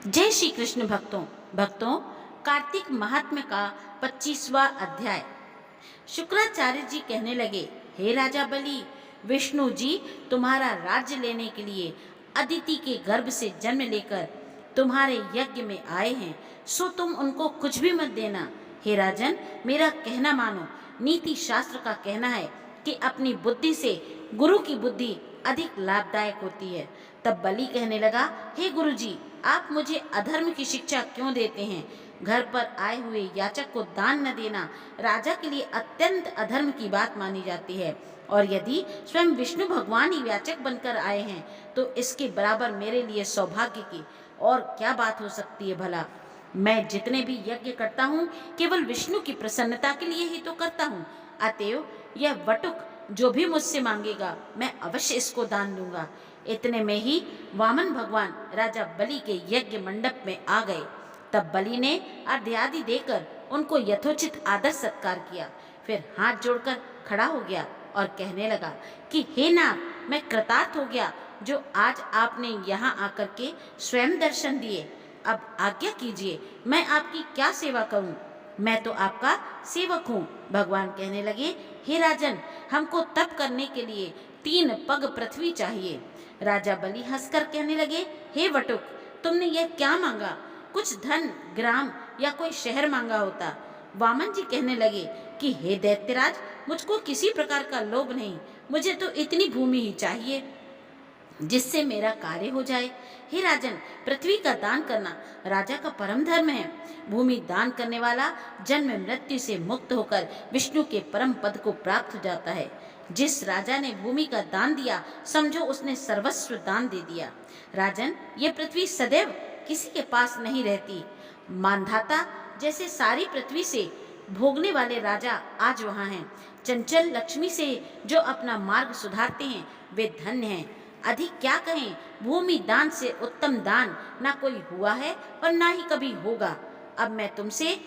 जय श्री कृष्ण भक्तों कार्तिक महात्म्य का 25वां अध्याय। शुक्राचार्य जी कहने लगे, हे राजा बलि, विष्णु जी तुम्हारा राज्य लेने के लिए अदिति के गर्भ से जन्म लेकर तुम्हारे यज्ञ में आए हैं, सो तुम उनको कुछ भी मत देना। हे राजन, मेरा कहना मानो। नीति शास्त्र का कहना है कि अपनी बुद्धि से गुरु की बुद्धि अधिक लाभदायक होती है। तब बलि कहने लगा, हे गुरु जी, आप मुझे अधर्म की शिक्षा क्यों देते हैं? घर पर आए हुए याचक को दान न देना राजा के लिए अत्यंत अधर्म की बात मानी जाती है, और यदि स्वयं विष्णु भगवान ही याचक बनकर आए हैं तो इसके बराबर मेरे लिए सौभाग्य की और क्या बात हो सकती है भला। मैं जितने भी यज्ञ करता हूँ केवल विष्णु की प्रसन्नता के लिए ही तो करता हूँ। अतएव यह वटुक जो भी मुझसे मांगेगा मैं अवश्य इसको दान दूंगा। इतने में ही वामन भगवान राजा बलि के यज्ञ मंडप में आ गए। तब बलि ने अर्घ्यादि देकर उनको यथोचित आदर सत्कार किया, फिर हाथ जोड़कर खड़ा हो गया और कहने लगा कि हे नाथ, मैं कृतार्थ हो गया जो आज आपने यहाँ आकर के स्वयं दर्शन दिए। अब आज्ञा कीजिए, मैं आपकी क्या सेवा करूं? मैं तो आपका सेवक हूँ। भगवान कहने लगे, हे राजन, हमको तप करने के लिए 3 पग पृथ्वी चाहिए। राजा बलि हंसकर कहने लगे, हे वटुक, तुमने यह क्या मांगा? कुछ धन, ग्राम या कोई शहर मांगा होता। वामन जी कहने लगे कि हे दैत्यराज, मुझको किसी प्रकार का लोभ नहीं, मुझे तो इतनी भूमि ही चाहिए जिससे मेरा कार्य हो जाए। हे राजन, पृथ्वी का दान करना राजा का परम धर्म है। भूमि दान करने वाला जन्म मृत्यु से मुक्त होकर विष्णु के परम पद को प्राप्त हो जाता है। जिस राजा ने भूमि का दान दिया, समझो उसने सर्वस्व दान दे दिया। राजन, ये पृथ्वी सदैव किसी के पास नहीं रहती। मानधाता जैसे सारी पृथ्वी से भोगने वाले राजा आज वहाँ हैं। चंचल लक्ष्मी से जो अपना मार्ग सुधारते हैं वे धन्य हैं। अधिक क्या कहें, भूमि दान से उत्तम दान ना कोई हुआ है और ना ही कभी होगा। अब मैं तुमसे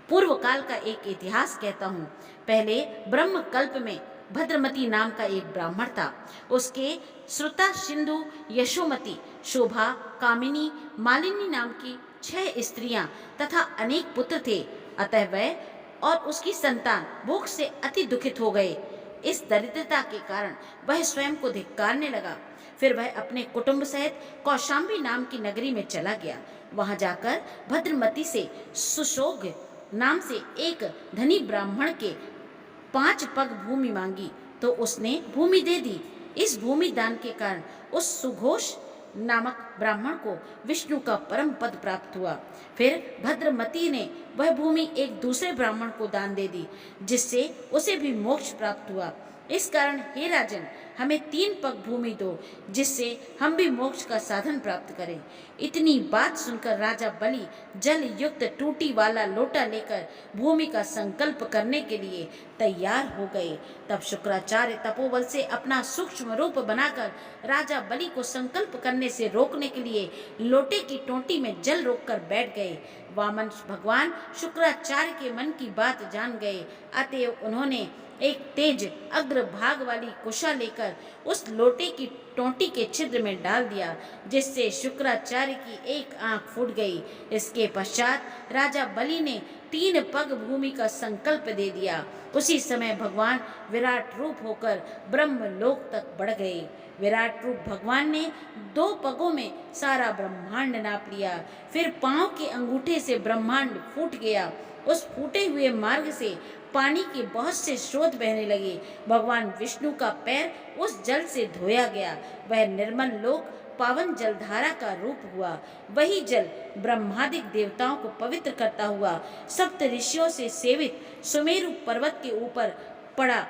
पूर्व काल का एक इतिहास कहता हूँ। पहले ब्रह्म कल्प में भद्रमती नाम का एक ब्राह्मण था। उसके श्रुता, सिंधु, यशोमती, शोभा, कामिनी, मालिनी नाम की 6 स्त्रियां तथा अनेक पुत्र थे। अतः वह और उसकी संतान भूख से अति दुखित हो गए। इस दरिद्रता के कारण वह स्वयं को धिक्कारने लगा। फिर वह अपने कुटुंब सहित कौशाम्बी नाम की नगरी में चला गया। वहां जाकर भद्रमती से सुशोग नाम से एक धनी ब्राह्मण के 5 पग भूमि मांगी तो उसने भूमि दे दी। इस भूमि दान के कारण उस सुघोष नामक ब्राह्मण को विष्णु का परम पद प्राप्त हुआ। फिर भद्रमती ने वह भूमि एक दूसरे ब्राह्मण को दान दे दी, जिससे उसे भी मोक्ष प्राप्त हुआ। इस कारण हे राजन, हमें 3 पग भूमि दो, जिससे हम भी मोक्ष का साधन प्राप्त करें। इतनी बात सुनकर राजा बलि जल युक्त टूटी वाला लोटा लेकर भूमि का संकल्प करने के लिए तैयार हो गए। तब शुक्राचार्य तपोबल से अपना सूक्ष्म रूप बनाकर राजा बलि को संकल्प करने से रोकने के लिए लोटे की टोंटी में जल रोककर बैठ गए। वामन भगवान शुक्राचार्य के मन की बात जान गए। अतएव उन्होंने एक तेज अग्रभाग वाली कुशा लेकर उस लोटे की टोंटी के छिद्र में डाल दिया, जिससे शुक्राचार्य की एक आंख फूट गई। इसके पश्चात राजा बलि ने 3 पग भूमि का संकल्प दे दिया। उसी समय भगवान विराट रूप होकर ब्रह्मलोक तक बढ़ गए। विराट रूप भगवान ने 2 पगों में सारा ब्रह्मांड नाप लिया। फिर पांव के अंगूठे से ब्रह्मांड फूट गया। उस फूटे हुए मार्ग से पानी के बहुत से स्रोत बहने लगे। भगवान विष्णु का पैर उस जल से धोया गया। वह निर्मल लोक पावन जलधारा का रूप हुआ। वही जल ब्रह्मादिक देवताओं को पवित्र करता हुआ सप्त ऋषियों से सेवित सुमेरु पर्वत के ऊपर पड़ा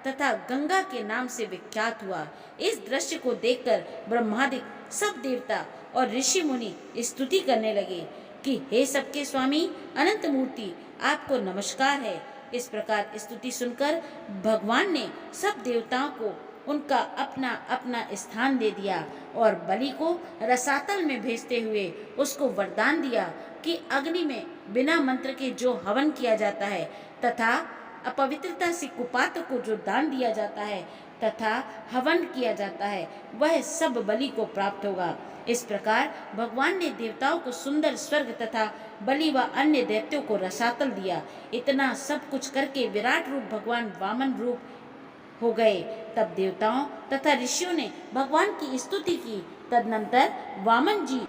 तथा गंगा के नाम से विख्यात हुआ। इस दृश्य को देखकर ब्रह्मादिक सब देवता और ऋषि मुनि स्तुति करने लगे कि हे सबके स्वामी अनंत मूर्ति, आपको नमस्कार है। इस प्रकार स्तुति सुनकर भगवान ने सब देवताओं को उनका अपना अपना स्थान दे दिया और बलि को रसातल में भेजते हुए उसको वरदान दिया कि अग्नि में बिना मंत्र के जो हवन किया जाता है तथा अपवित्रता से कुपात्र को जो दान दिया जाता है, तथा हवन किया जाता है वह सब बलि को प्राप्त होगा। इस प्रकार भगवान ने देवताओं को सुंदर स्वर्ग तथा बलि व अन्य दैत्यों को रसातल दिया। इतना सब कुछ करके विराट रूप भगवान वामन रूप हो गए। तब देवताओं तथा ऋषियों ने भगवान की स्तुति की। तदनंतर वामन जी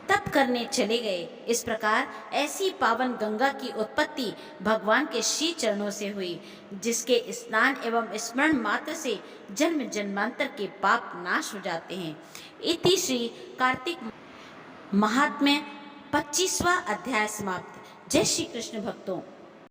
तप करने चले गए। इस प्रकार ऐसी पावन गंगा की उत्पत्ति भगवान के श्री चरणों से हुई, जिसके स्नान एवं स्मरण मात्र से जन्म जन्मांतर के पाप नाश हो जाते हैं। इति श्री कार्तिक महात्म्य 25वां अध्याय समाप्त। जय श्री कृष्ण भक्तों।